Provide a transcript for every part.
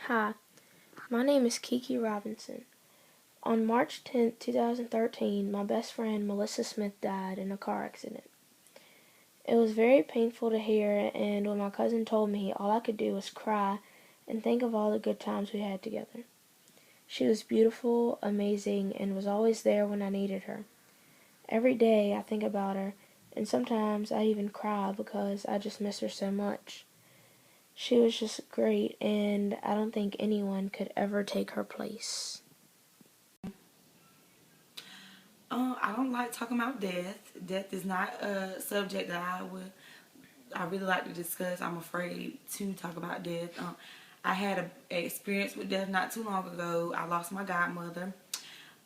Hi, my name is Kiki Robinson. On March 10th, 2013, my best friend Melissa Smith died in a car accident. It was very painful to hear, and when my cousin told me, all I could do was cry and think of all the good times we had together. She was beautiful, amazing, and was always there when I needed her. Every day I think about her, and sometimes I even cry because I just miss her so much. She was just great, and I don't think anyone could ever take her place. I don't like talking about death. Death is not a subject that I really like to discuss. I'm afraid to talk about death. I had an experience with death not too long ago. I lost my godmother.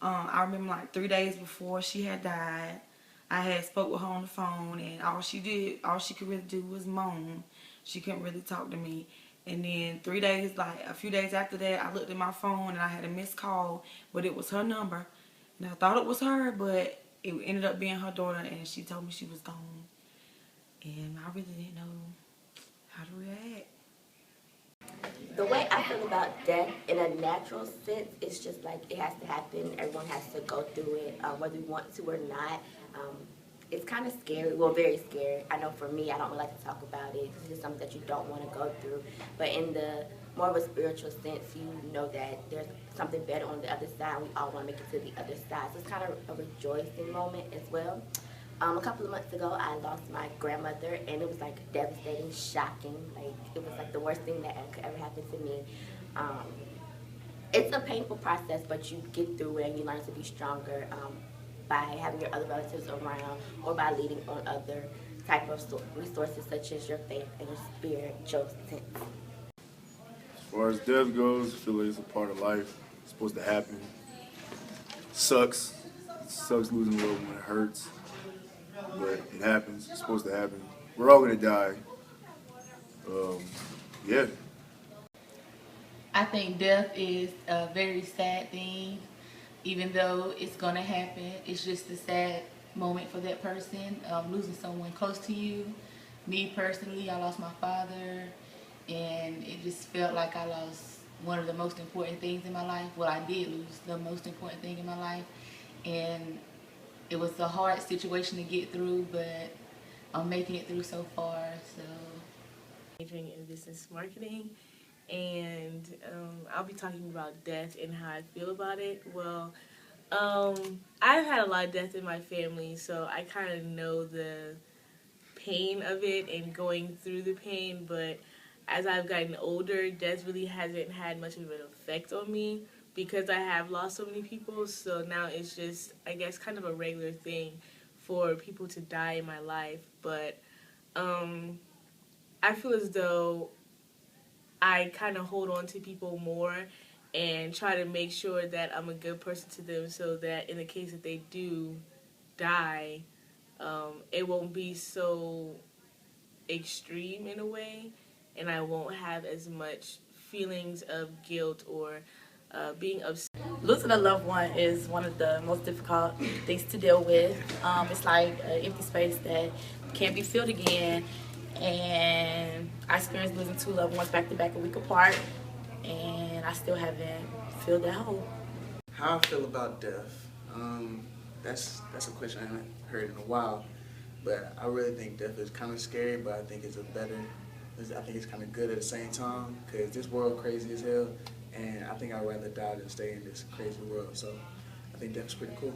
I remember like 3 days before she had died, I had spoke with her on the phone, and all she could really do was moan. She couldn't really talk to me. And then 3 days, like a few days after that, I looked at my phone and I had a missed call, but it was her number. And I thought it was her, but it ended up being her daughter, and she told me she was gone. And I really didn't know how to react. The way I feel about death in a natural sense is just like it has to happen. Everyone has to go through it, whether we want to or not. Um, it's kind of scary, well, very scary. I know for me, I don't really like to talk about it. It's just something that you don't want to go through. But in the more of a spiritual sense, you know that there's something better on the other side. We all want to make it to the other side. So it's kind of a rejoicing moment as well. A couple of months ago, I lost my grandmother, and it was like devastating, shocking. Like it was like the worst thing that could ever happen to me. Um, it's a painful process, but you get through it and you learn to be stronger by having your other relatives around or by leading on other type of resources such as your faith and your spiritual sense. As far as death goes, I feel like it's a part of life. It's supposed to happen. Sucks. It sucks losing a loved one. It hurts. But it happens. It's supposed to happen. We're all gonna die. Um, yeah. I think death is a very sad thing. Even though it's going to happen, it's just a sad moment for that person. Losing someone close to you. Me personally, I lost my father, and it just felt like I lost one of the most important things in my life. Well, I did lose the most important thing in my life, and it was a hard situation to get through, but I'm making it through so far. So Majoring in business marketing, and I'll be talking about death and how I feel about it. Well, I've had a lot of death in my family, so I kind of know the pain of it and going through the pain, but as I've gotten older, death really hasn't had much of an effect on me because I have lost so many people, so now it's just, I guess, kind of a regular thing for people to die in my life, but I feel as though I kind of hold on to people more and try to make sure that I'm a good person to them so that in the case that they do die, it won't be so extreme in a way, and I won't have as much feelings of guilt or being upset. Losing a loved one is one of the most difficult things to deal with. It's like an empty space that can't be filled again. And I experienced losing two loved ones back to back a week apart, and I still haven't filled that hole. How I feel about death? That's a question I haven't heard in a while, but I really think death is kind of scary. But I think I think it's kind of good at the same time because this world crazy as hell, and I think I'd rather die than stay in this crazy world. So I think death's pretty cool.